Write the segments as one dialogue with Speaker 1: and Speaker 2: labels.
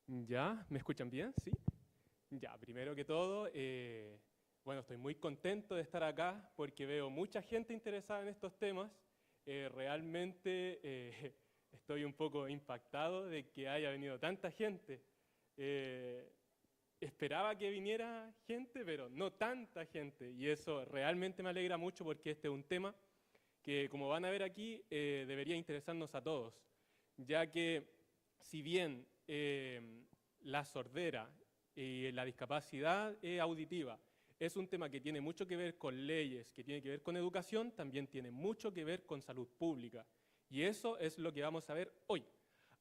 Speaker 1: ¿Ya? ¿Me escuchan bien? ¿Sí? Ya, primero que todo, bueno, estoy muy contento de estar acá porque veo mucha gente interesada en estos temas. Realmente estoy un poco impactado de que haya venido tanta gente. Eh, Esperaba que viniera gente, pero no tanta gente. Y eso realmente me alegra mucho porque este es un tema que, como van a ver aquí, debería interesarnos a todos, ya que si bien la sordera y la discapacidad auditiva es un tema que tiene mucho que ver con leyes, que tiene que ver con educación, también tiene mucho que ver con salud pública. Y eso es lo que vamos a ver hoy.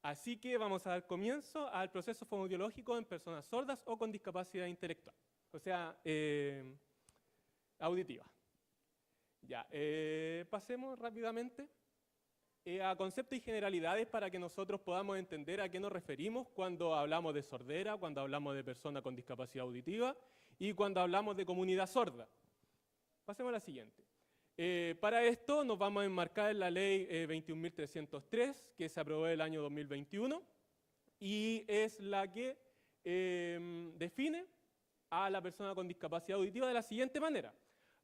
Speaker 1: Así que vamos a dar comienzo al proceso fonoaudiológico en personas sordas o con discapacidad intelectual, o sea, auditiva. Ya, pasemos rápidamente a conceptos y generalidades para que nosotros podamos entender a qué nos referimos cuando hablamos de sordera, cuando hablamos de persona con discapacidad auditiva y cuando hablamos de comunidad sorda. Pasemos a la siguiente. Para esto nos vamos a enmarcar en la ley 21.303 que se aprobó el año 2021 y es la que define a la persona con discapacidad auditiva de la siguiente manera: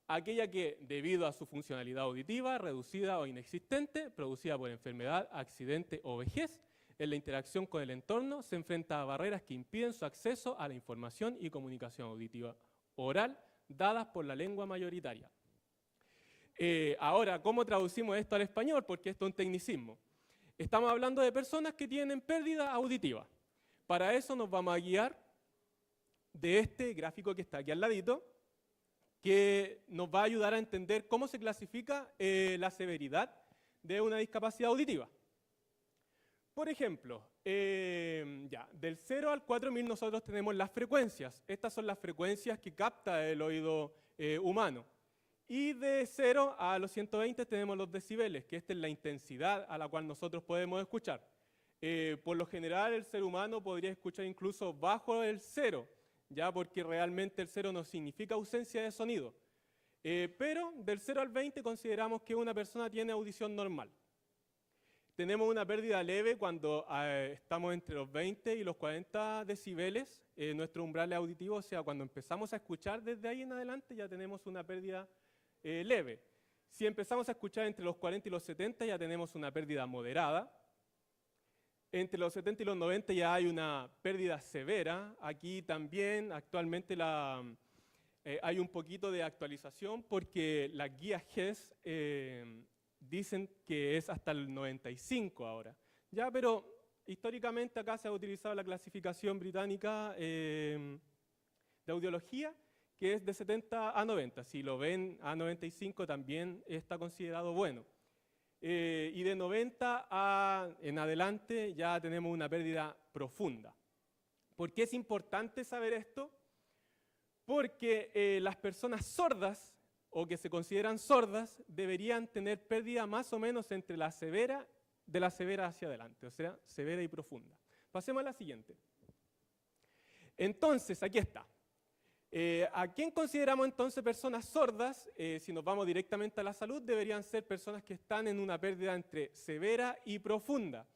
Speaker 1: aquella que, debido a su funcionalidad auditiva, reducida o inexistente, producida por enfermedad, accidente o vejez, en la interacción con el entorno, se enfrenta a barreras que impiden su acceso a la información y comunicación auditiva oral dadas por la lengua mayoritaria. Ahora, ¿cómo traducimos esto al español? Porque esto es un tecnicismo. Estamos hablando de personas que tienen pérdida auditiva. Para eso nos vamos a guiar de este gráfico que está aquí al ladito, que nos va a ayudar a entender cómo se clasifica la severidad de una discapacidad auditiva. Por ejemplo, del 0 al 4000 nosotros tenemos las frecuencias. Estas son las frecuencias que capta el oído humano. Y de 0 a los 120 tenemos los decibeles, que esta es la intensidad a la cual nosotros podemos escuchar. Por lo general el ser humano podría escuchar incluso bajo el 0, ya porque realmente el 0 no significa ausencia de sonido. Pero del 0 al 20 consideramos que una persona tiene audición normal. Tenemos una pérdida leve cuando estamos entre los 20 y los 40 decibeles, nuestro umbral auditivo, o sea, cuando empezamos a escuchar desde ahí en adelante ya tenemos una pérdida leve. Si empezamos a escuchar entre los 40 y los 70 ya tenemos una pérdida moderada. Entre los 70 y los 90 ya hay una pérdida severa. Aquí también actualmente hay un poquito de actualización porque las guías GES dicen que es hasta el 95 ahora. Ya, pero históricamente acá se ha utilizado la clasificación británica de audiología, que es de 70 a 90. Si lo ven a 95 también está considerado bueno. Y de 90 en adelante ya tenemos una pérdida profunda. ¿Por qué es importante saber esto? Porque las personas sordas o que se consideran sordas deberían tener pérdida más o menos entre de la severa hacia adelante, o sea, severa y profunda. Pasemos a la siguiente. Entonces, aquí está. ¿A quién consideramos entonces personas sordas? Si nos vamos directamente a la salud, deberían ser personas que están en una pérdida entre severa y profunda.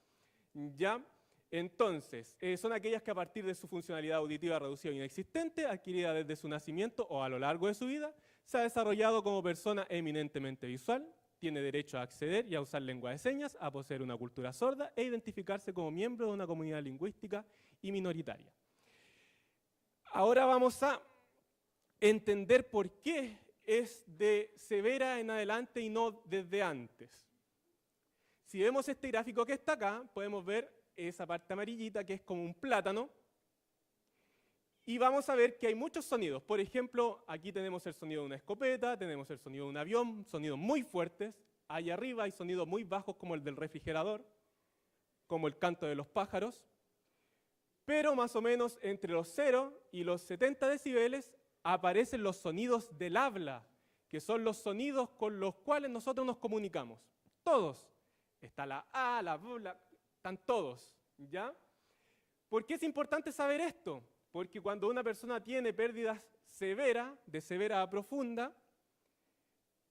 Speaker 1: ¿Ya? Entonces, son aquellas que a partir de su funcionalidad auditiva reducida o inexistente, adquirida desde su nacimiento o a lo largo de su vida, se ha desarrollado como persona eminentemente visual, tiene derecho a acceder y a usar lengua de señas, a poseer una cultura sorda e identificarse como miembro de una comunidad lingüística y minoritaria. Ahora vamos a entender por qué es de severa en adelante y no desde antes. Si vemos este gráfico que está acá, podemos ver esa parte amarillita que es como un plátano y vamos a ver que hay muchos sonidos. Por ejemplo, aquí tenemos el sonido de una escopeta, tenemos el sonido de un avión, sonidos muy fuertes. Allá arriba hay sonidos muy bajos como el del refrigerador, como el canto de los pájaros. Pero más o menos entre los 0 y los 70 decibeles aparecen los sonidos del habla, que son los sonidos con los cuales nosotros nos comunicamos. Todos. Está la A, la B, están todos. ¿Ya? ¿Por qué es importante saber esto? Porque cuando una persona tiene pérdidas severas, de severa a profunda,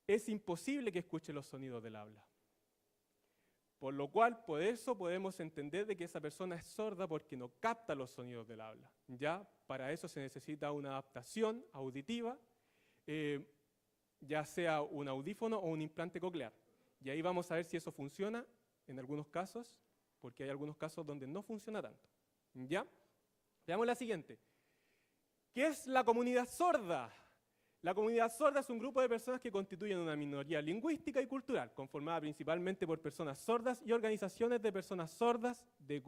Speaker 1: es imposible que escuche los sonidos del habla. Por lo cual, por eso podemos entender de que esa persona es sorda porque no capta los sonidos del habla. ¿Ya? Para eso se necesita una adaptación auditiva, ya sea un audífono o un implante coclear. Y ahí vamos a ver si eso funciona en algunos casos, porque hay algunos casos donde no funciona tanto. ¿Ya? Veamos la siguiente. ¿Qué es la comunidad sorda? La comunidad sorda es un grupo de personas que constituyen una minoría lingüística y cultural, conformada principalmente por personas sordas y organizaciones de personas sordas de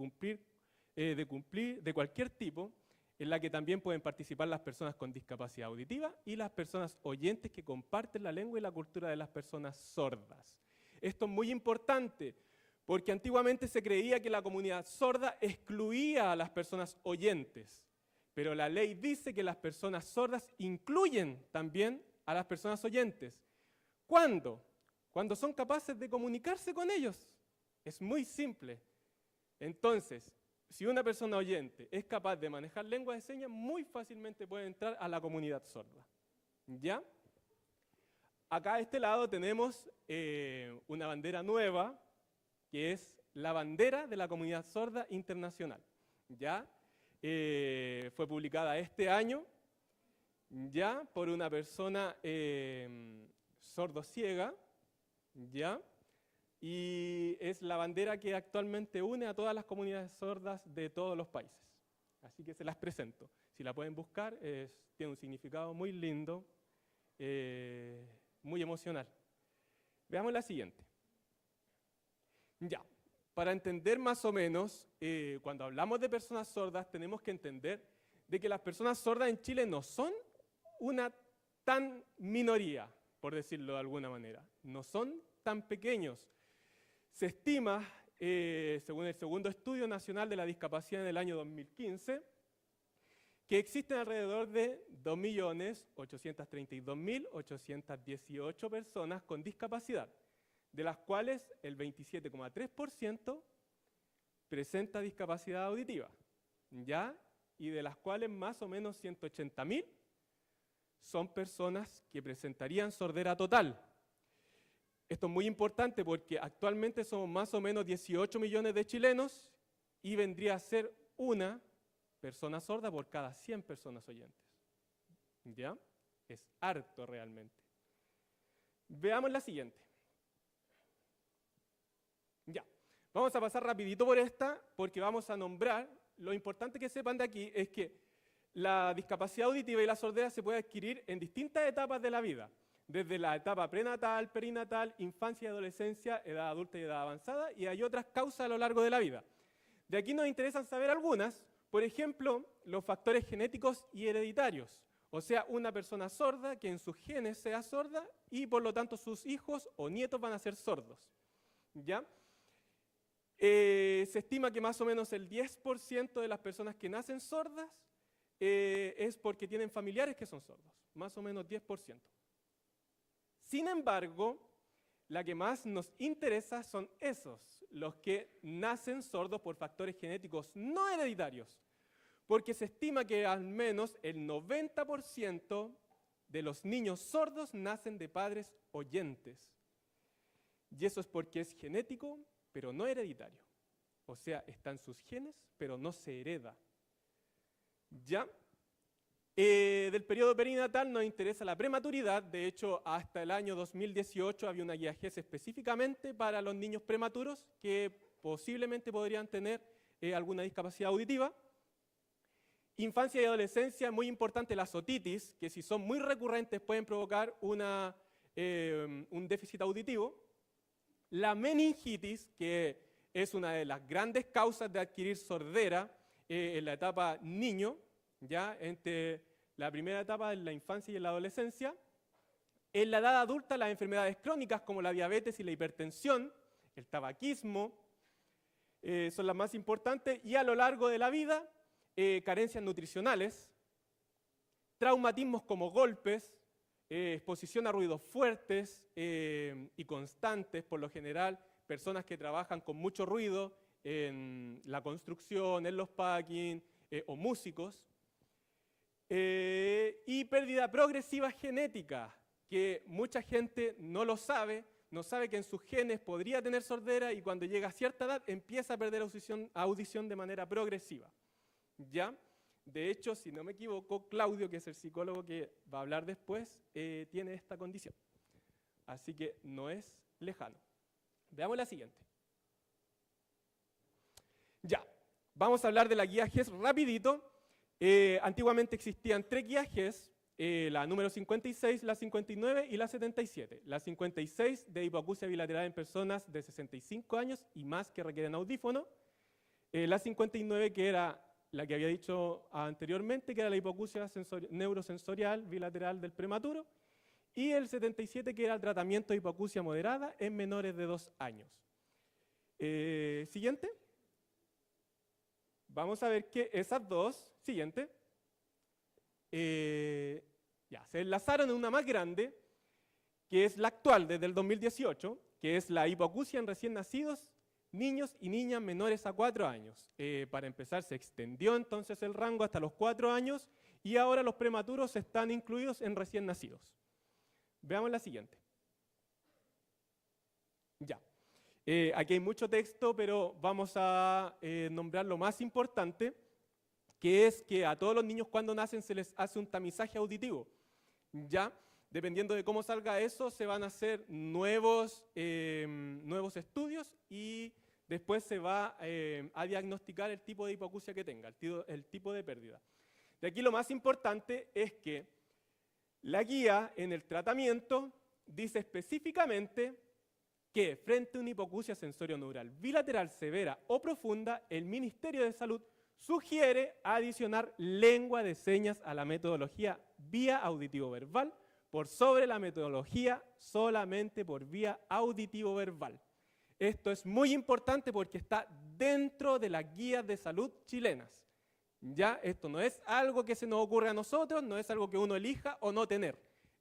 Speaker 1: cualquier tipo, en la que también pueden participar las personas con discapacidad auditiva y las personas oyentes que comparten la lengua y la cultura de las personas sordas. Esto es muy importante, porque antiguamente se creía que la comunidad sorda excluía a las personas oyentes. Pero la ley dice que las personas sordas incluyen también a las personas oyentes. ¿Cuándo? Cuando son capaces de comunicarse con ellos. Es muy simple. Entonces, si una persona oyente es capaz de manejar lengua de señas, muy fácilmente puede entrar a la comunidad sorda. ¿Ya? Acá a este lado tenemos una bandera nueva, que es la bandera de la comunidad sorda internacional. ¿Ya? Fue publicada este año, ya, por una persona sordociega, ya, y es la bandera que actualmente une a todas las comunidades sordas de todos los países. Así que se las presento. Si la pueden buscar, tiene un significado muy lindo, muy emocional. Veamos la siguiente. Ya. Para entender más o menos, cuando hablamos de personas sordas, tenemos que entender de que las personas sordas en Chile no son una tan minoría, por decirlo de alguna manera. No son tan pequeños. Se estima, según el segundo estudio nacional de la discapacidad en el año 2015, que existen alrededor de 2.832.818 personas con discapacidad, de las cuales el 27,3% presenta discapacidad auditiva, ¿ya? Y de las cuales más o menos 180.000 son personas que presentarían sordera total. Esto es muy importante porque actualmente somos más o menos 18 millones de chilenos y vendría a ser una persona sorda por cada 100 personas oyentes. ¿Ya? Es harto realmente. Veamos la siguiente. Ya, vamos a pasar rapidito por esta porque vamos a nombrar, lo importante que sepan de aquí es que la discapacidad auditiva y la sordera se puede adquirir en distintas etapas de la vida, desde la etapa prenatal, perinatal, infancia y adolescencia, edad adulta y edad avanzada, y hay otras causas a lo largo de la vida. De aquí nos interesan saber algunas, por ejemplo, los factores genéticos y hereditarios, o sea, una persona sorda que en sus genes sea sorda y por lo tanto sus hijos o nietos van a ser sordos. ¿Ya? Se estima que más o menos el 10% de las personas que nacen sordas es porque tienen familiares que son sordos, más o menos 10%. Sin embargo, la que más nos interesa son esos, los que nacen sordos por factores genéticos no hereditarios, porque se estima que al menos el 90% de los niños sordos nacen de padres oyentes. Y eso es porque es genético, pero no hereditario. O sea, están sus genes, pero no se hereda. ¿Ya? Del periodo perinatal nos interesa la prematuridad. De hecho, hasta el año 2018 había una guía GES específicamente para los niños prematuros que posiblemente podrían tener alguna discapacidad auditiva. Infancia y adolescencia, muy importante las otitis, que si son muy recurrentes pueden provocar un déficit auditivo. La meningitis, que es una de las grandes causas de adquirir sordera en la etapa niño, ya entre la primera etapa de la infancia y la adolescencia. En la edad adulta, las enfermedades crónicas como la diabetes y la hipertensión, el tabaquismo, son las más importantes, y a lo largo de la vida, carencias nutricionales, traumatismos como golpes, exposición a ruidos fuertes y constantes, por lo general, personas que trabajan con mucho ruido en la construcción, en los packing o músicos, y pérdida progresiva genética, que mucha gente no lo sabe, no sabe que en sus genes podría tener sordera y cuando llega a cierta edad empieza a perder audición de manera progresiva. ¿Ya? De hecho, si no me equivoco, Claudio, que es el psicólogo que va a hablar después, tiene esta condición. Así que no es lejano. Veamos la siguiente. Ya, vamos a hablar de la guía GES rapidito. Antiguamente existían 3 guías GES, la número 56, la 59 y la 77. La 56 de hipoacusia bilateral en personas de 65 años y más que requieren audífono. La 59 que era la que había dicho anteriormente, que era la hipoacusia neurosensorial bilateral del prematuro. Y el 77 que era el tratamiento de hipoacusia moderada en menores de 2 años. Siguiente. Vamos a ver que esas dos, siguiente, ya, se enlazaron en una más grande, que es la actual desde el 2018, que es la hipoacusia en recién nacidos, niños y niñas menores a 4 años. Para empezar, se extendió entonces el rango hasta los 4 años y ahora los prematuros están incluidos en recién nacidos. Veamos la siguiente. Ya. Aquí hay mucho texto, pero vamos a nombrar lo más importante, que es que a todos los niños cuando nacen se les hace un tamizaje auditivo. Ya, dependiendo de cómo salga eso, se van a hacer nuevos estudios y después se va a diagnosticar el tipo de hipoacusia que tenga, el tipo de pérdida. De aquí lo más importante es que la guía en el tratamiento dice específicamente que frente a una hipoacusia sensorio-neural bilateral severa o profunda, el Ministerio de Salud sugiere adicionar lengua de señas a la metodología vía auditivo-verbal por sobre la metodología solamente por vía auditivo-verbal. Esto es muy importante porque está dentro de las guías de salud chilenas. Ya, esto no es algo que se nos ocurre a nosotros, no es algo que uno elija o no tener.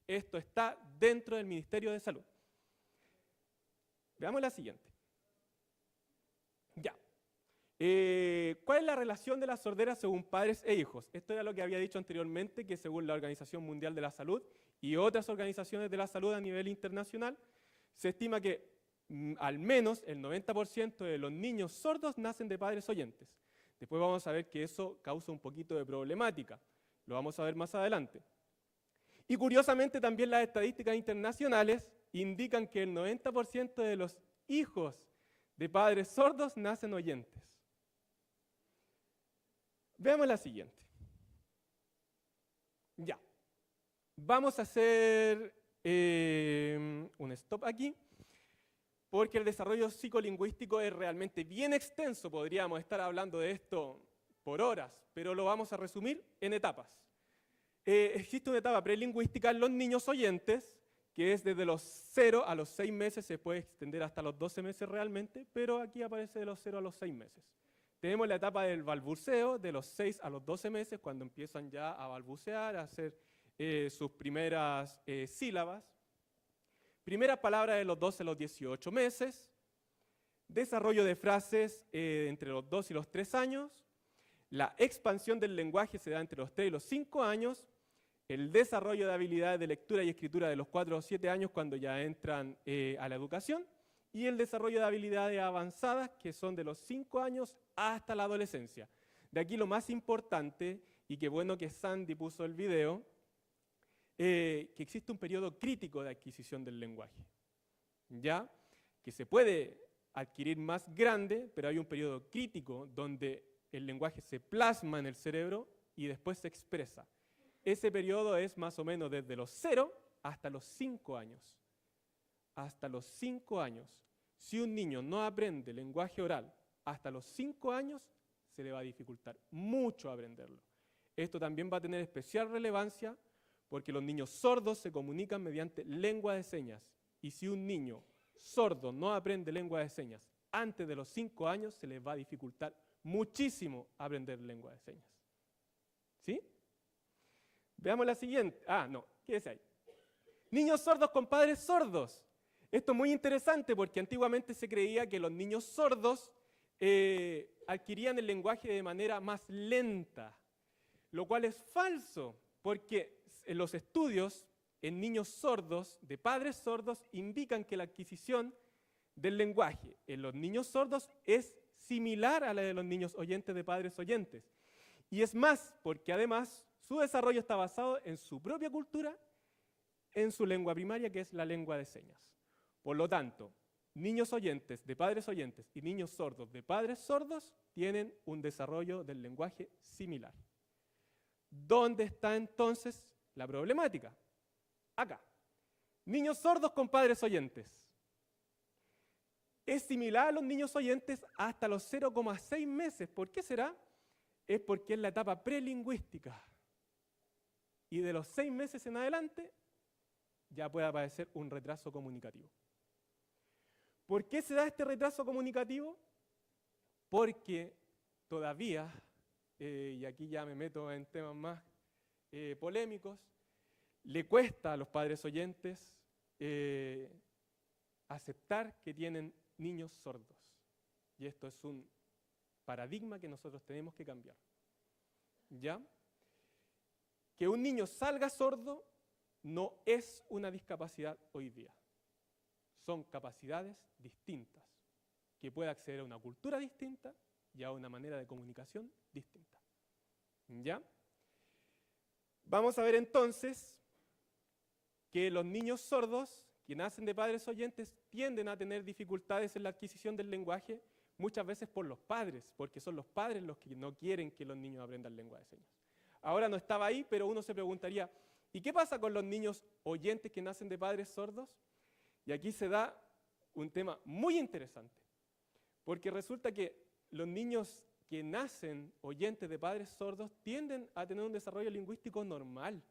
Speaker 1: Esto está dentro del Ministerio de Salud. Veamos la siguiente. Ya. ¿Cuál es la relación de la sordera según padres e hijos? Esto era lo que había dicho anteriormente, que según la Organización Mundial de la Salud y otras organizaciones de la salud a nivel internacional, se estima que al menos el 90% de los niños sordos nacen de padres oyentes. Después vamos a ver que eso causa un poquito de problemática. Lo vamos a ver más adelante. Y curiosamente también las estadísticas internacionales indican que el 90% de los hijos de padres sordos nacen oyentes. Veamos la siguiente. Ya. Vamos a hacer un stop aquí, porque el desarrollo psicolingüístico es realmente bien extenso. Podríamos estar hablando de esto por horas, pero lo vamos a resumir en etapas. Existe una etapa prelingüística en los niños oyentes, que es desde los 0 a los 6 meses, se puede extender hasta los 12 meses realmente, pero aquí aparece de los 0 a los 6 meses. Tenemos la etapa del balbuceo, de los 6 a los 12 meses, cuando empiezan ya a balbucear, a hacer sus primeras sílabas. Primeras palabras de los 12 a los 18 meses. Desarrollo de frases entre los 2 y los 3 años. La expansión del lenguaje se da entre los 3 y los 5 años. El desarrollo de habilidades de lectura y escritura de los 4 o 7 años cuando ya entran a la educación. Y el desarrollo de habilidades avanzadas que son de los 5 años hasta la adolescencia. De aquí lo más importante, y qué bueno que Sandy puso el video, que existe un periodo crítico de adquisición del lenguaje. ¿Ya? Que se puede adquirir más grande, pero hay un periodo crítico donde el lenguaje se plasma en el cerebro y después se expresa. Ese periodo es más o menos desde los 0 hasta los 5 años. Hasta los 5 años. Si un niño no aprende lenguaje oral hasta los 5 años, se le va a dificultar mucho aprenderlo. Esto también va a tener especial relevancia porque los niños sordos se comunican mediante lengua de señas. Y si un niño sordo no aprende lengua de señas antes de los 5 años, se les va a dificultar muchísimo aprender lengua de señas. ¿Sí? Veamos la siguiente. Ah, no, ¿qué es ahí? Niños sordos con padres sordos. Esto es muy interesante porque antiguamente se creía que los niños sordos adquirían el lenguaje de manera más lenta, lo cual es falso, porque en los estudios en niños sordos, de padres sordos, indican que la adquisición del lenguaje en los niños sordos es similar a la de los niños oyentes de padres oyentes. Y es más, porque además su desarrollo está basado en su propia cultura, en su lengua primaria, que es la lengua de señas. Por lo tanto, niños oyentes de padres oyentes y niños sordos de padres sordos tienen un desarrollo del lenguaje similar. ¿Dónde está entonces la problemática? Acá. Niños sordos con padres oyentes. Es similar a los niños oyentes hasta los 0,6 meses. ¿Por qué será? Es porque es la etapa prelingüística. Y de los 6 meses en adelante ya puede aparecer un retraso comunicativo. ¿Por qué se da este retraso comunicativo? Porque todavía, y aquí ya me meto en temas más polémicos, le cuesta a los padres oyentes aceptar que tienen niños sordos. Y esto es un paradigma que nosotros tenemos que cambiar. ¿Ya? Que un niño salga sordo no es una discapacidad hoy día. Son capacidades distintas, que puede acceder a una cultura distinta y a una manera de comunicación distinta. ¿Ya? Vamos a ver entonces que los niños sordos que nacen de padres oyentes tienden a tener dificultades en la adquisición del lenguaje, muchas veces por los padres, porque son los padres los que no quieren que los niños aprendan lengua de señas. Ahora no estaba ahí, pero uno se preguntaría, ¿y qué pasa con los niños oyentes que nacen de padres sordos? Y aquí se da un tema muy interesante, porque resulta que los niños que nacen oyentes de padres sordos tienden a tener un desarrollo lingüístico normal.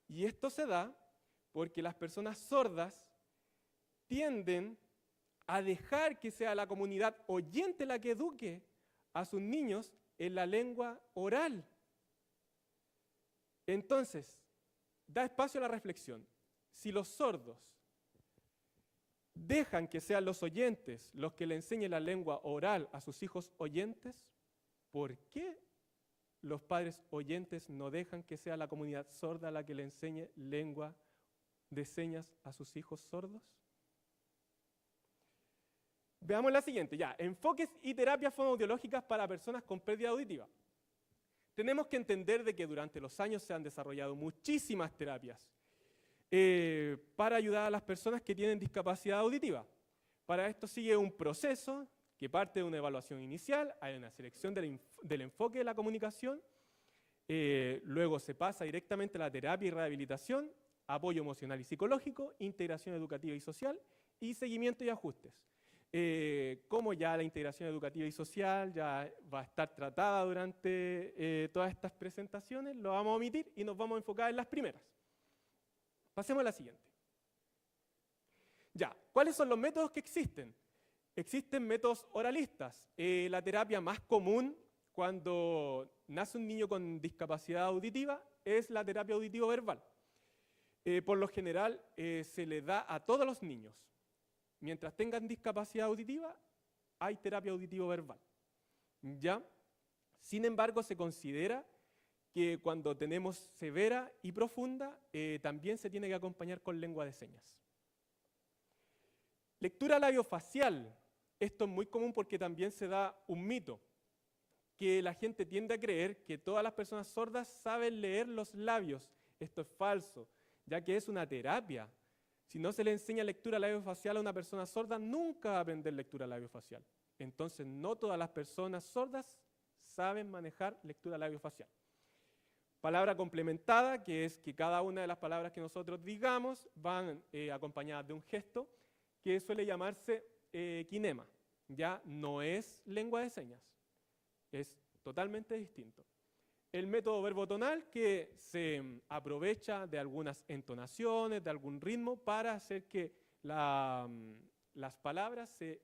Speaker 1: Y esto se da porque las personas sordas tienden a dejar que sea la comunidad oyente la que eduque a sus niños en la lengua oral. Entonces, da espacio a la reflexión. Si los sordos dejan que sean los oyentes los que le enseñen la lengua oral a sus hijos oyentes, ¿por qué los padres oyentes no dejan que sea la comunidad sorda la que le enseñe lengua de señas a sus hijos sordos? Veamos la siguiente, ya, enfoques y terapias fonoaudiológicas para personas con pérdida auditiva. Tenemos que entender de que durante los años se han desarrollado muchísimas terapias para ayudar a las personas que tienen discapacidad auditiva. Para esto sigue un proceso que parte de una evaluación inicial, hay una selección del enfoque de la comunicación, luego se pasa directamente a la terapia y rehabilitación, apoyo emocional y psicológico, integración educativa y social y seguimiento y ajustes. Como ya la integración educativa y social ya va a estar tratada durante todas estas presentaciones, lo vamos a omitir y nos vamos a enfocar en las primeras. Pasemos a la siguiente. Ya, ¿cuáles son los métodos que existen? Existen métodos oralistas. La terapia más común cuando nace un niño con discapacidad auditiva es la terapia auditivo-verbal. Por lo general se le da a todos los niños. Mientras tengan discapacidad auditiva, hay terapia auditivo-verbal. ¿Ya? Sin embargo, se considera que cuando tenemos severa y profunda, también se tiene que acompañar con lengua de señas. Lectura labiofacial. Esto es muy común porque también se da un mito, que la gente tiende a creer que todas las personas sordas saben leer los labios. Esto es falso, ya que es una terapia. Si no se le enseña lectura labiofacial a una persona sorda, nunca va a aprender lectura labiofacial. Entonces, no todas las personas sordas saben manejar lectura labiofacial. Palabra complementada, que es que cada una de las palabras que nosotros digamos van acompañadas de un gesto que suele llamarse kinema. Ya no es lengua de señas, es totalmente distinto. El método verbotonal, que se aprovecha de algunas entonaciones, de algún ritmo, para hacer que las palabras se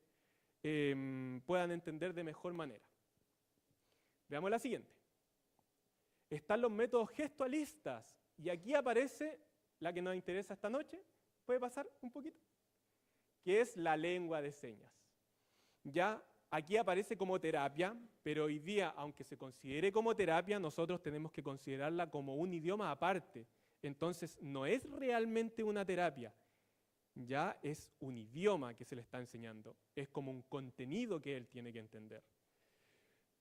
Speaker 1: puedan entender de mejor manera. Veamos la siguiente. Están los métodos gestualistas, y aquí aparece la que nos interesa esta noche. ¿Puede pasar un poquito? Que es la lengua de señas. Ya aquí aparece como terapia, pero hoy día, aunque se considere como terapia, nosotros tenemos que considerarla como un idioma aparte. Entonces, no es realmente una terapia, ya es un idioma que se le está enseñando, es como un contenido que él tiene que entender.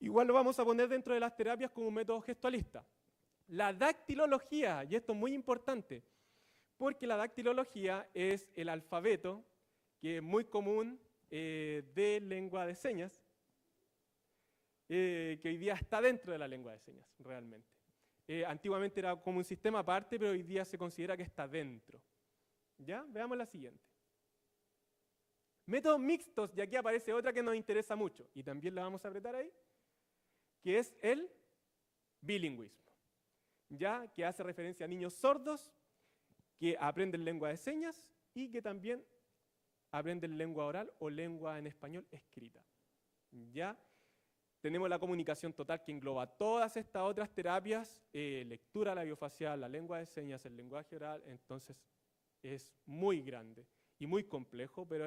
Speaker 1: Igual lo vamos a poner dentro de las terapias como un método gestualista. La dactilología, y esto es muy importante, porque la dactilología es el alfabeto que es muy común de lengua de señas, que hoy día está dentro de la lengua de señas, realmente. Antiguamente era como un sistema aparte, pero hoy día se considera que está dentro. ¿Ya? Veamos la siguiente. Métodos mixtos, y aquí aparece otra que nos interesa mucho, y también la vamos a apretar ahí, que es el bilingüismo, ya que hace referencia a niños sordos que aprenden lengua de señas y que también aprenden lengua oral o lengua en español escrita. Ya tenemos la comunicación total que engloba todas estas otras terapias, lectura labiofacial, la lengua de señas, el lenguaje oral, entonces es muy grande y muy complejo, pero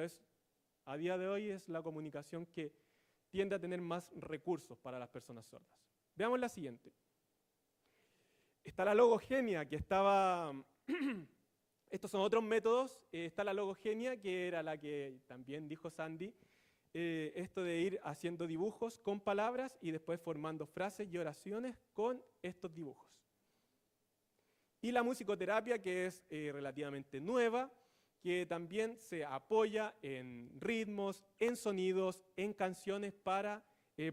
Speaker 1: a día de hoy es la comunicación que tiende a tener más recursos para las personas sordas. Veamos la siguiente. Está la logogenia, que estaba... Estos son otros métodos. Está la logogenia, que era la que también dijo Sandy, esto de ir haciendo dibujos con palabras y después formando frases y oraciones con estos dibujos. Y la musicoterapia, que es relativamente nueva, que también se apoya en ritmos, en sonidos, en canciones para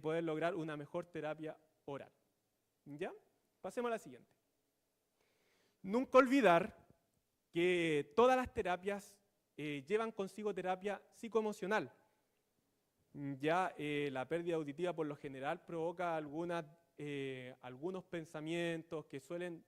Speaker 1: poder lograr una mejor terapia oral. ¿Ya? Pasemos a la siguiente. Nunca olvidar que todas las terapias llevan consigo terapia psicoemocional. Ya la pérdida auditiva por lo general provoca algunos pensamientos que suelen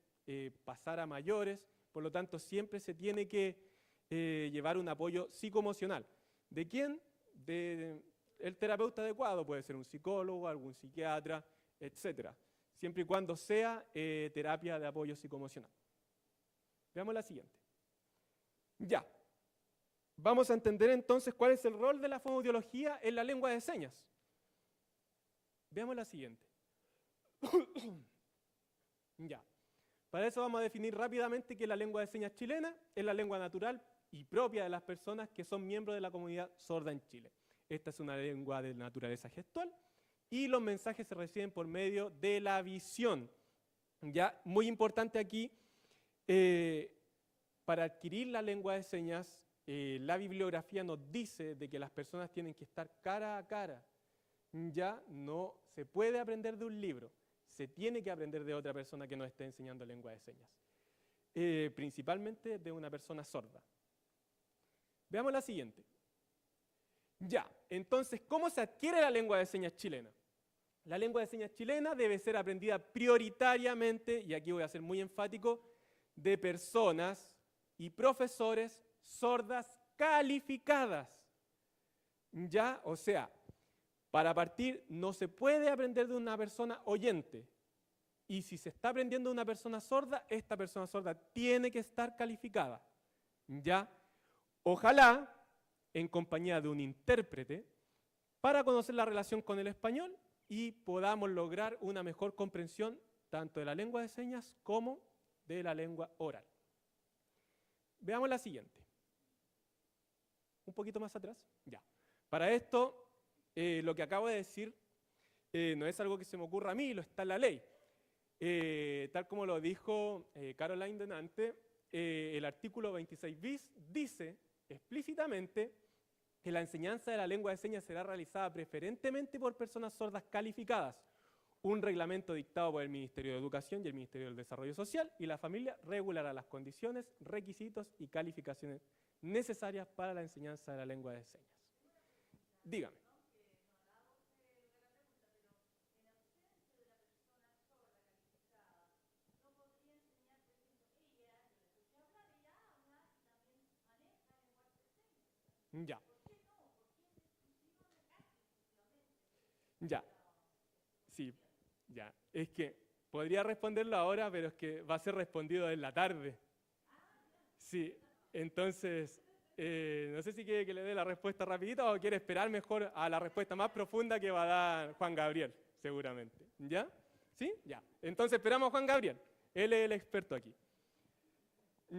Speaker 1: pasar a mayores, por lo tanto siempre se tiene que llevar un apoyo psicoemocional. ¿De quién? El terapeuta adecuado, puede ser un psicólogo, algún psiquiatra, etc. Siempre y cuando sea terapia de apoyo psicoemocional. Veamos la siguiente. Ya. Vamos a entender entonces cuál es el rol de la fonoaudiología en la lengua de señas. Veamos la siguiente. Ya. Para eso vamos a definir rápidamente que la lengua de señas chilena es la lengua natural y propia de las personas que son miembros de la comunidad sorda en Chile. Esta es una lengua de naturaleza gestual y los mensajes se reciben por medio de la visión. Ya, muy importante aquí, para adquirir la lengua de señas, la bibliografía nos dice de que las personas tienen que estar cara a cara. Ya no se puede aprender de un libro, se tiene que aprender de otra persona que nos esté enseñando lengua de señas, principalmente de una persona sorda. Veamos la siguiente. Ya, entonces, ¿cómo se adquiere la lengua de señas chilena? La lengua de señas chilena debe ser aprendida prioritariamente, y aquí voy a ser muy enfático, de personas y profesores sordas calificadas. Ya, o sea, para partir no se puede aprender de una persona oyente. Y si se está aprendiendo de una persona sorda, esta persona sorda tiene que estar calificada. Ya, ojalá en compañía de un intérprete para conocer la relación con el español y podamos lograr una mejor comprensión tanto de la lengua de señas como de la lengua oral. Veamos la siguiente. Un poquito más atrás. Ya. Para esto, lo que acabo de decir no es algo que se me ocurra a mí, lo está en la ley. Tal como lo dijo Caroline delante, el artículo 26 bis dice explícitamente que la enseñanza de la lengua de señas será realizada preferentemente por personas sordas calificadas. Un reglamento dictado por el Ministerio de Educación y el Ministerio del Desarrollo Social y la familia regulará las condiciones, requisitos y calificaciones necesarias para la enseñanza de la lengua de señas. Dígame. Ya. Ya. Sí, ya. Es que podría responderlo ahora, pero es que va a ser respondido en la tarde. Sí, entonces, no sé si quiere que le dé la respuesta rapidita o quiere esperar mejor a la respuesta más profunda que va a dar Juan Gabriel, seguramente. ¿Ya? ¿Sí? Ya. Entonces esperamos a Juan Gabriel. Él es el experto aquí.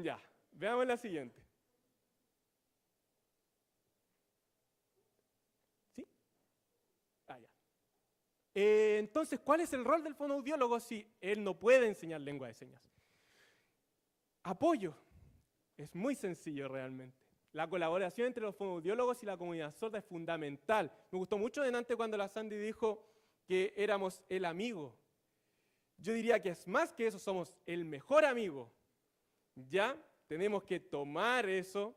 Speaker 1: Ya, veamos la siguiente. ¿Sí? Ah, ya. Entonces, ¿cuál es el rol del fonoaudiólogo si él no puede enseñar lengua de señas? Apoyo. Es muy sencillo realmente. La colaboración entre los fonoaudiólogos y la comunidad sorda es fundamental. Me gustó mucho delante cuando la Sandy dijo que éramos el amigo. Yo diría que es más que eso, somos el mejor amigo. Ya tenemos que tomar eso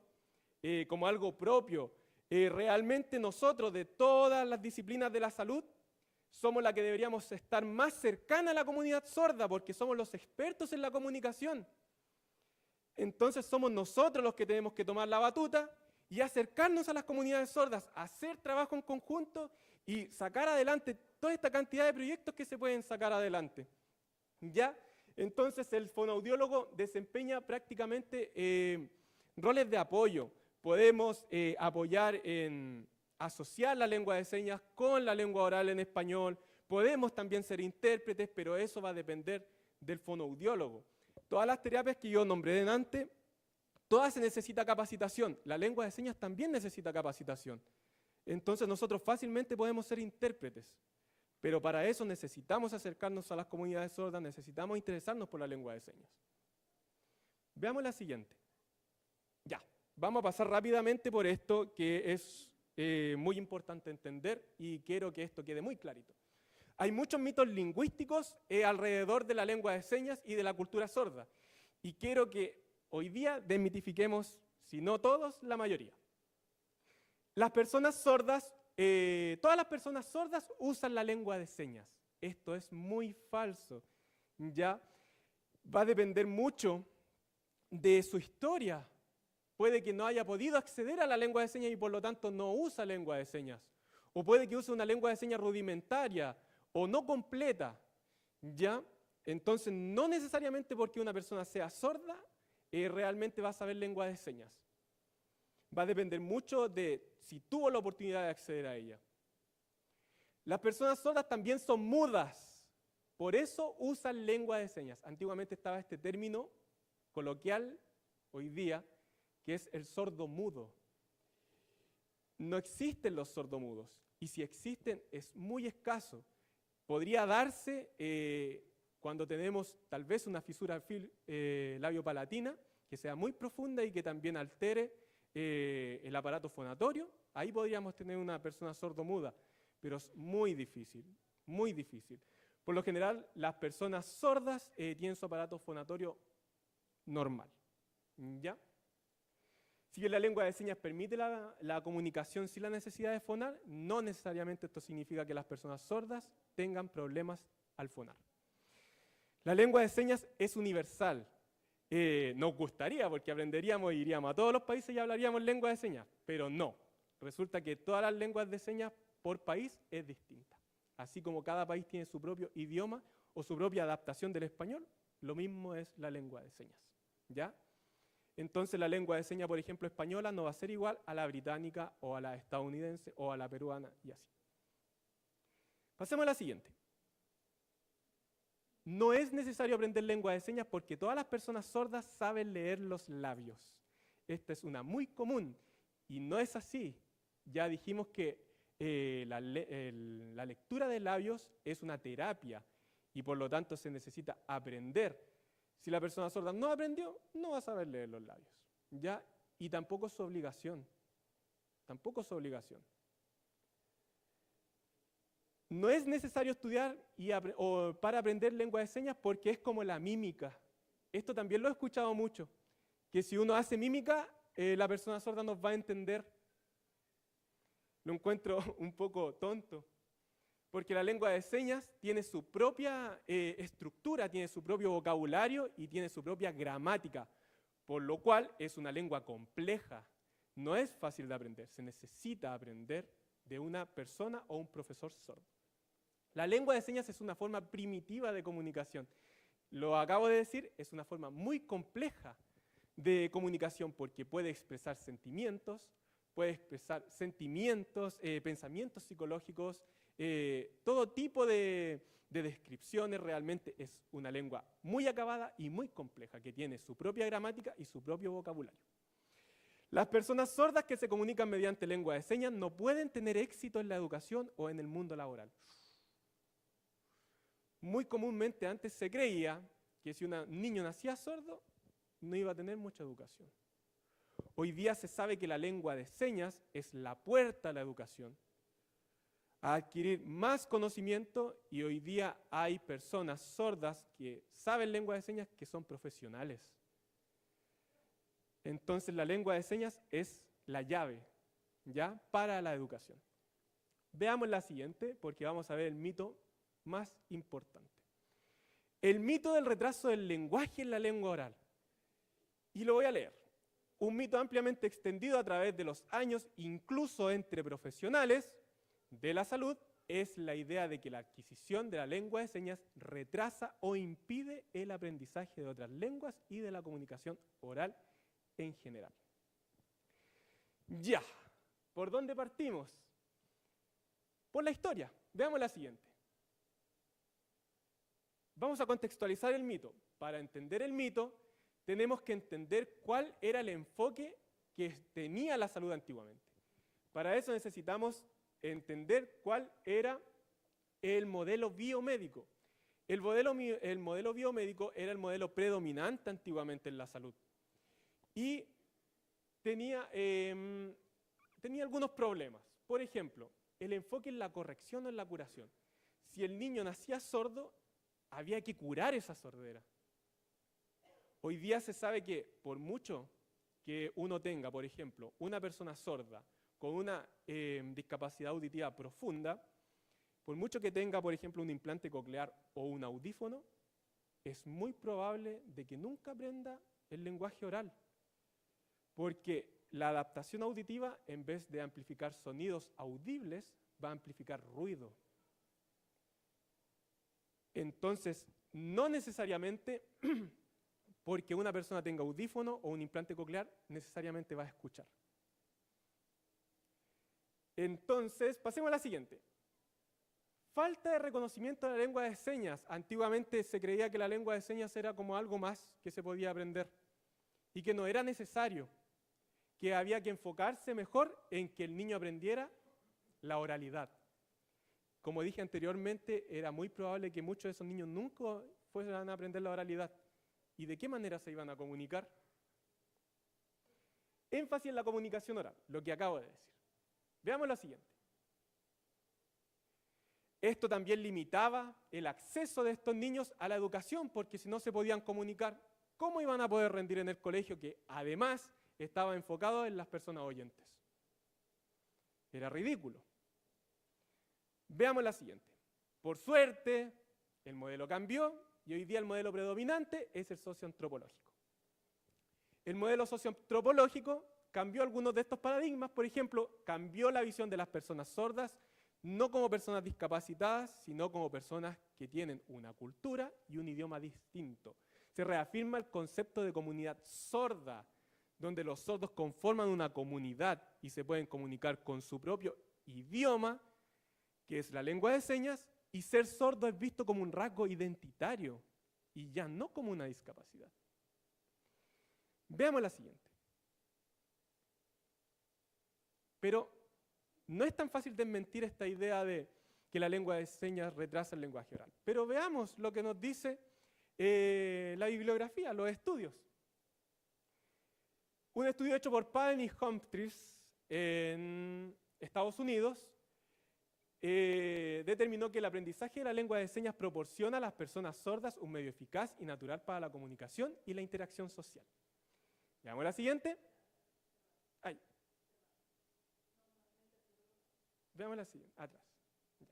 Speaker 1: como algo propio. Realmente nosotros, de todas las disciplinas de la salud, somos la que deberíamos estar más cercana a la comunidad sorda porque somos los expertos en la comunicación. Entonces somos nosotros los que tenemos que tomar la batuta y acercarnos a las comunidades sordas, hacer trabajo en conjunto y sacar adelante toda esta cantidad de proyectos que se pueden sacar adelante. ¿Ya? Entonces el fonoaudiólogo desempeña prácticamente roles de apoyo. Podemos apoyar en asociar la lengua de señas con la lengua oral en español. Podemos también ser intérpretes, pero eso va a depender del fonoaudiólogo. Todas las terapias que yo nombré delante, todas se necesita capacitación. La lengua de señas también necesita capacitación. Entonces nosotros fácilmente podemos ser intérpretes, pero para eso necesitamos acercarnos a las comunidades sordas, necesitamos interesarnos por la lengua de señas. Veamos la siguiente. Ya, vamos a pasar rápidamente por esto que es muy importante entender y quiero que esto quede muy clarito. Hay muchos mitos lingüísticos alrededor de la lengua de señas y de la cultura sorda. Y quiero que hoy día desmitifiquemos, si no todos, la mayoría. Las personas sordas, todas las personas sordas usan la lengua de señas. Esto es muy falso. Ya va a depender mucho de su historia. Puede que no haya podido acceder a la lengua de señas y por lo tanto no usa lengua de señas. O puede que use una lengua de señas rudimentaria o no completa, ¿ya? Entonces, no necesariamente porque una persona sea sorda, realmente va a saber lengua de señas. Va a depender mucho de si tuvo la oportunidad de acceder a ella. Las personas sordas también son mudas, por eso usan lengua de señas. Antiguamente estaba este término coloquial, hoy día, que es el sordo mudo. No existen los sordomudos, y si existen es muy escaso. Podría darse cuando tenemos tal vez una fisura labiopalatina que sea muy profunda y que también altere el aparato fonatorio. Ahí podríamos tener una persona sordomuda, pero es muy difícil, muy difícil. Por lo general, las personas sordas tienen su aparato fonatorio normal, ¿ya? Si bien la lengua de señas permite la comunicación sin la necesidad de fonar, no necesariamente esto significa que las personas sordas tengan problemas al fonar. La lengua de señas es universal. Nos gustaría porque aprenderíamos e iríamos a todos los países y hablaríamos lengua de señas, pero no. Resulta que todas las lenguas de señas por país es distinta. Así como cada país tiene su propio idioma o su propia adaptación del español, lo mismo es la lengua de señas, ¿ya? Entonces la lengua de señas, por ejemplo, española no va a ser igual a la británica o a la estadounidense o a la peruana y así. Pasemos a la siguiente. No es necesario aprender lengua de señas porque todas las personas sordas saben leer los labios. Esta es una muy común y no es así. Ya dijimos que la lectura de labios es una terapia y por lo tanto se necesita aprender. Si la persona sorda no aprendió, no va a saber leer los labios, ¿ya? Y tampoco es su obligación, tampoco es su obligación. No es necesario estudiar para aprender lengua de señas porque es como la mímica. Esto también lo he escuchado mucho, que si uno hace mímica, la persona sorda nos va a entender. Lo encuentro un poco tonto. Porque la lengua de señas tiene su propia estructura, tiene su propio vocabulario y tiene su propia gramática, por lo cual es una lengua compleja. No es fácil de aprender, se necesita aprender de una persona o un profesor sordo. La lengua de señas es una forma primitiva de comunicación. Lo acabo de decir, es una forma muy compleja de comunicación porque puede expresar sentimientos, pensamientos psicológicos, todo tipo de descripciones. Realmente es una lengua muy acabada y muy compleja, que tiene su propia gramática y su propio vocabulario. Las personas sordas que se comunican mediante lengua de señas no pueden tener éxito en la educación o en el mundo laboral. Muy comúnmente antes se creía que si un niño nacía sordo, no iba a tener mucha educación. Hoy día se sabe que la lengua de señas es la puerta a la educación, a adquirir más conocimiento, y hoy día hay personas sordas que saben lengua de señas que son profesionales. Entonces la lengua de señas es la llave, ¿ya?, para la educación. Veamos la siguiente, porque vamos a ver el mito más importante. El mito del retraso del lenguaje en la lengua oral. Y lo voy a leer. Un mito ampliamente extendido a través de los años, incluso entre profesionales de la salud, es la idea de que la adquisición de la lengua de señas retrasa o impide el aprendizaje de otras lenguas y de la comunicación oral en general. Ya, ¿por dónde partimos? Por la historia. Veamos la siguiente. Vamos a contextualizar el mito. Para entender el mito, tenemos que entender cuál era el enfoque que tenía la salud antiguamente. Para eso necesitamos entender cuál era el modelo biomédico. El modelo biomédico era el modelo predominante antiguamente en la salud. Y tenía algunos problemas. Por ejemplo, el enfoque en la corrección o en la curación. Si el niño nacía sordo, había que curar esa sordera. Hoy día se sabe que por mucho que uno tenga, por ejemplo, una persona sorda con una discapacidad auditiva profunda, por mucho que tenga, por ejemplo, un implante coclear o un audífono, es muy probable de que nunca aprenda el lenguaje oral. Porque la adaptación auditiva, en vez de amplificar sonidos audibles, va a amplificar ruido. Entonces, no necesariamente porque una persona tenga audífono o un implante coclear, necesariamente va a escuchar. Entonces, pasemos a la siguiente. Falta de reconocimiento de la lengua de señas. Antiguamente se creía que la lengua de señas era como algo más que se podía aprender y que no era necesario, que había que enfocarse mejor en que el niño aprendiera la oralidad. Como dije anteriormente, era muy probable que muchos de esos niños nunca fueran a aprender la oralidad. ¿Y de qué manera se iban a comunicar? Énfasis en la comunicación oral, lo que acabo de decir. Veamos lo siguiente. Esto también limitaba el acceso de estos niños a la educación, porque si no se podían comunicar, ¿cómo iban a poder rendir en el colegio, que además estaba enfocado en las personas oyentes? Era ridículo. Veamos la siguiente. Por suerte, el modelo cambió y hoy día el modelo predominante es el socioantropológico. El modelo socioantropológico cambió algunos de estos paradigmas. Por ejemplo, cambió la visión de las personas sordas, no como personas discapacitadas, sino como personas que tienen una cultura y un idioma distinto. Se reafirma el concepto de comunidad sorda, donde los sordos conforman una comunidad y se pueden comunicar con su propio idioma, que es la lengua de señas, y ser sordo es visto como un rasgo identitario y ya no como una discapacidad. Veamos la siguiente. Pero no es tan fácil desmentir esta idea de que la lengua de señas retrasa el lenguaje oral. Pero veamos lo que nos dice la bibliografía, los estudios. Un estudio hecho por Palm y Humphries en Estados Unidos determinó que el aprendizaje de la lengua de señas proporciona a las personas sordas un medio eficaz y natural para la comunicación y la interacción social. Veamos la siguiente. Ahí. Veamos la siguiente, atrás. Ya.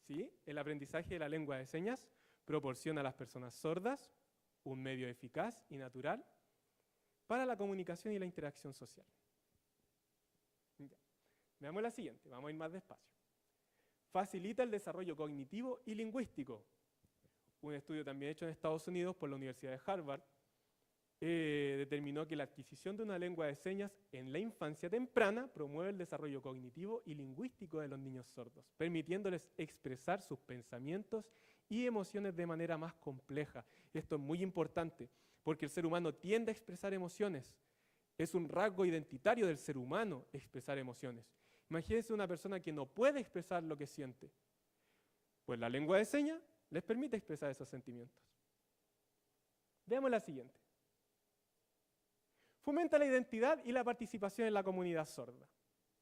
Speaker 1: ¿Sí? El aprendizaje de la lengua de señas proporciona a las personas sordas un medio eficaz y natural para la comunicación y la interacción social. Ya. Veamos la siguiente, vamos a ir más despacio. Facilita el desarrollo cognitivo y lingüístico. Un estudio también hecho en Estados Unidos por la Universidad de Harvard determinó que la adquisición de una lengua de señas en la infancia temprana promueve el desarrollo cognitivo y lingüístico de los niños sordos, permitiéndoles expresar sus pensamientos y emociones de manera más compleja. Esto es muy importante, porque el ser humano tiende a expresar emociones. Es un rasgo identitario del ser humano expresar emociones. Imagínense una persona que no puede expresar lo que siente. Pues la lengua de señas les permite expresar esos sentimientos. Veamos la siguiente. Fomenta la identidad y la participación en la comunidad sorda.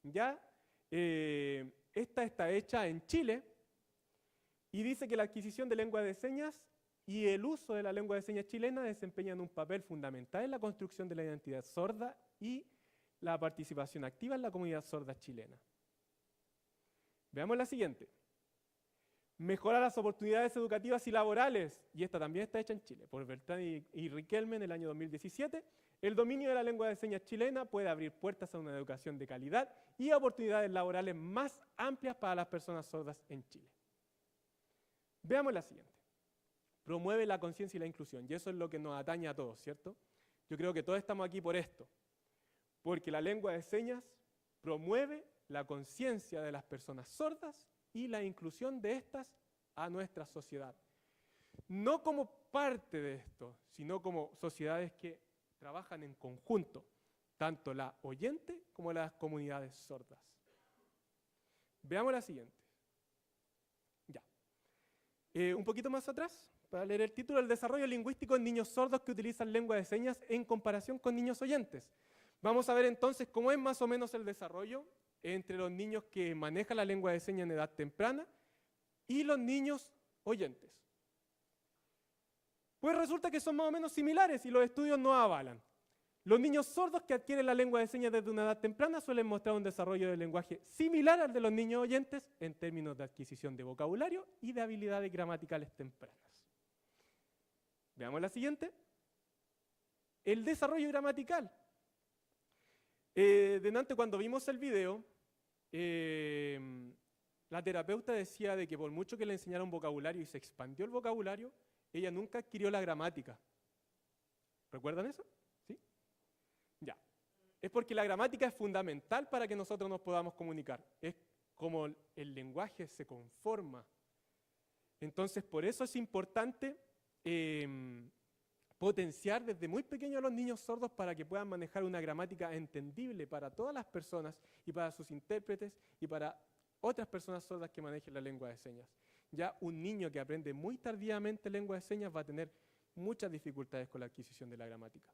Speaker 1: ¿Ya? Esta está hecha en Chile y dice que la adquisición de lengua de señas y el uso de la lengua de señas chilena desempeñan un papel fundamental en la construcción de la identidad sorda y la participación activa en la comunidad sorda chilena. Veamos la siguiente. Mejora las oportunidades educativas y laborales, y esta también está hecha en Chile, por Bertrand y Riquelme en el año 2017. El dominio de la lengua de señas chilena puede abrir puertas a una educación de calidad y oportunidades laborales más amplias para las personas sordas en Chile. Veamos la siguiente. Promueve la conciencia y la inclusión, y eso es lo que nos atañe a todos, ¿cierto? Yo creo que todos estamos aquí por esto, porque la lengua de señas promueve la conciencia de las personas sordas y la inclusión de estas a nuestra sociedad. No como parte de esto, sino como sociedades que trabajan en conjunto, tanto la oyente como las comunidades sordas. Veamos la siguiente. Ya. Un poquito más atrás, para leer el título, el desarrollo lingüístico en niños sordos que utilizan lengua de señas en comparación con niños oyentes. Vamos a ver entonces cómo es más o menos el desarrollo entre los niños que manejan la lengua de señas en edad temprana y los niños oyentes. Pues resulta que son más o menos similares y los estudios no avalan. Los niños sordos que adquieren la lengua de señas desde una edad temprana suelen mostrar un desarrollo del lenguaje similar al de los niños oyentes en términos de adquisición de vocabulario y de habilidades gramaticales tempranas. Veamos la siguiente. El desarrollo gramatical. Delante, cuando vimos el video, la terapeuta decía de que por mucho que le enseñaron vocabulario y se expandió el vocabulario, ella nunca adquirió la gramática. ¿Recuerdan eso? ¿Sí? Ya. Es porque la gramática es fundamental para que nosotros nos podamos comunicar. Es como el lenguaje se conforma. Entonces, por eso es importante potenciar desde muy pequeños a los niños sordos para que puedan manejar una gramática entendible para todas las personas y para sus intérpretes y para otras personas sordas que manejen la lengua de señas. Ya un niño que aprende muy tardíamente lengua de señas va a tener muchas dificultades con la adquisición de la gramática.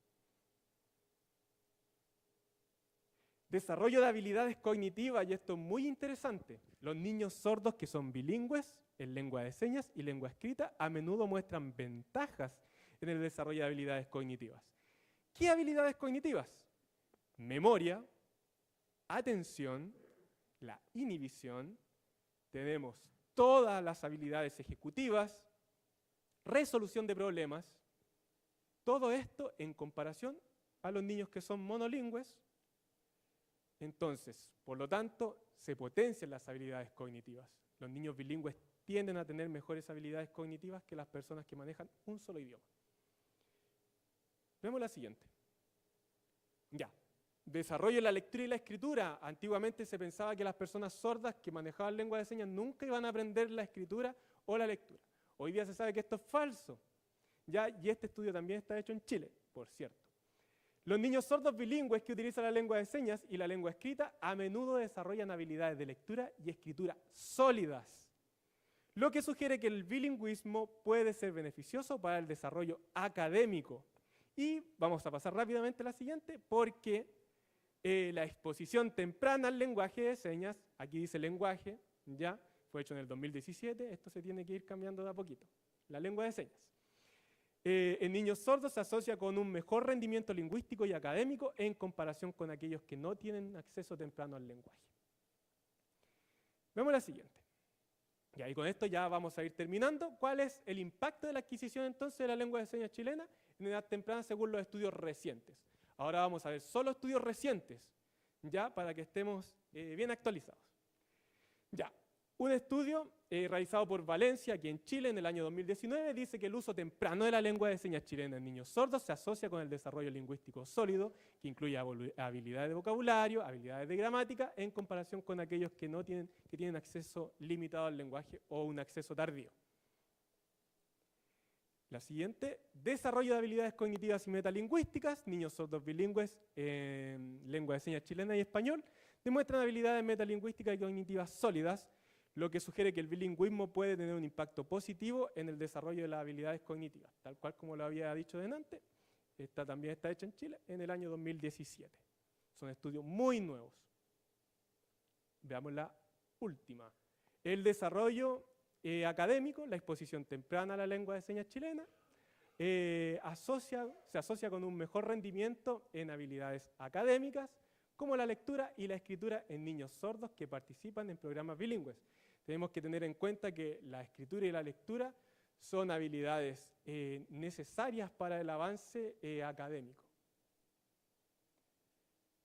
Speaker 1: Desarrollo de habilidades cognitivas, y esto es muy interesante. Los niños sordos que son bilingües en lengua de señas y lengua escrita a menudo muestran ventajas en el desarrollo de habilidades cognitivas. ¿Qué habilidades cognitivas? Memoria, atención, la inhibición, tenemos todas las habilidades ejecutivas, resolución de problemas, todo esto en comparación a los niños que son monolingües. Entonces, por lo tanto, se potencian las habilidades cognitivas. Los niños bilingües tienden a tener mejores habilidades cognitivas que las personas que manejan un solo idioma. Veamos la siguiente. Ya. Desarrollo de la lectura y la escritura. Antiguamente se pensaba que las personas sordas que manejaban lengua de señas nunca iban a aprender la escritura o la lectura. Hoy día se sabe que esto es falso. Ya, y este estudio también está hecho en Chile, por cierto. Los niños sordos bilingües que utilizan la lengua de señas y la lengua escrita a menudo desarrollan habilidades de lectura y escritura sólidas, lo que sugiere que el bilingüismo puede ser beneficioso para el desarrollo académico. Y vamos a pasar rápidamente a la siguiente, porque la exposición temprana al lenguaje de señas, aquí dice lenguaje, ya fue hecho en el 2017, esto se tiene que ir cambiando de a poquito, la lengua de señas. En niños sordos se asocia con un mejor rendimiento lingüístico y académico en comparación con aquellos que no tienen acceso temprano al lenguaje. Vemos la siguiente. Y con esto ya vamos a ir terminando. ¿Cuál es el impacto de la adquisición entonces de la lengua de señas chilena en edad temprana según los estudios recientes? Ahora vamos a ver solo estudios recientes, ya para que estemos bien actualizados. Ya, Un estudio realizado por Valencia, aquí en Chile, en el año 2019, dice que el uso temprano de la lengua de señas chilena en niños sordos se asocia con el desarrollo lingüístico sólido, que incluye habilidades de vocabulario, habilidades de gramática, en comparación con aquellos que tienen acceso limitado al lenguaje o un acceso tardío. La siguiente, desarrollo de habilidades cognitivas y metalingüísticas, niños sordos bilingües en lengua de señas chilena y español, demuestran habilidades metalingüísticas y cognitivas sólidas, lo que sugiere que el bilingüismo puede tener un impacto positivo en el desarrollo de las habilidades cognitivas, tal cual como lo había dicho delante. Esta también está hecha en Chile en el año 2017. Son estudios muy nuevos. Veamos la última. El desarrollo académico, la exposición temprana a la lengua de señas chilena, se asocia con un mejor rendimiento en habilidades académicas, como la lectura y la escritura en niños sordos que participan en programas bilingües. Tenemos que tener en cuenta que la escritura y la lectura son habilidades necesarias para el avance académico.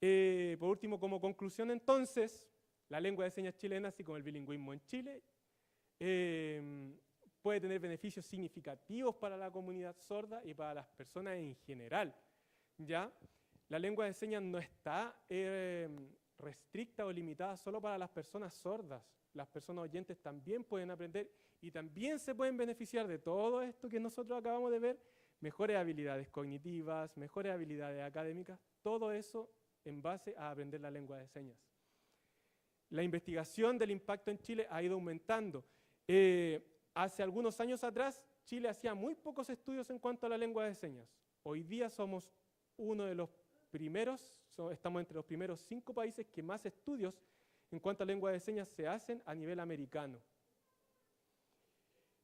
Speaker 1: Por último, como conclusión entonces, la lengua de señas chilena, así como el bilingüismo en Chile, puede tener beneficios significativos para la comunidad sorda y para las personas en general, ¿ya? La lengua de señas no está restricta o limitada solo para las personas sordas. Las personas oyentes también pueden aprender y también se pueden beneficiar de todo esto que nosotros acabamos de ver, mejores habilidades cognitivas, mejores habilidades académicas, todo eso en base a aprender la lengua de señas. La investigación del impacto en Chile ha ido aumentando. Hace algunos años atrás, Chile hacía muy pocos estudios en cuanto a la lengua de señas. Hoy día somos uno de los primeros, estamos entre los primeros 5 países que más estudios en cuanto a lengua de señas se hacen a nivel americano.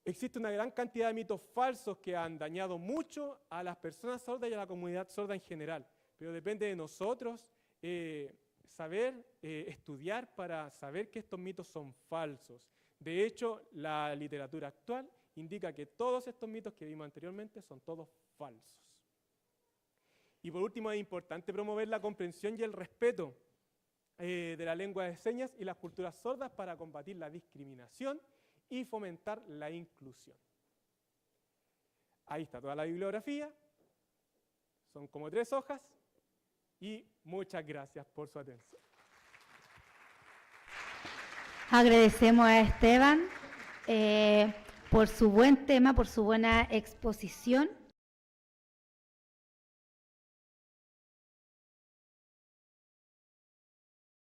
Speaker 1: Existe una gran cantidad de mitos falsos que han dañado mucho a las personas sordas y a la comunidad sorda en general, pero depende de nosotros saber estudiar para saber que estos mitos son falsos. De hecho, la literatura actual indica que todos estos mitos que vimos anteriormente son todos falsos. Y por último, es importante promover la comprensión y el respeto de la lengua de señas y las culturas sordas para combatir la discriminación y fomentar la inclusión. Ahí está toda la bibliografía, son como 3 hojas y muchas gracias por su atención.
Speaker 2: Agradecemos a Esteban por su buen tema, por su buena exposición.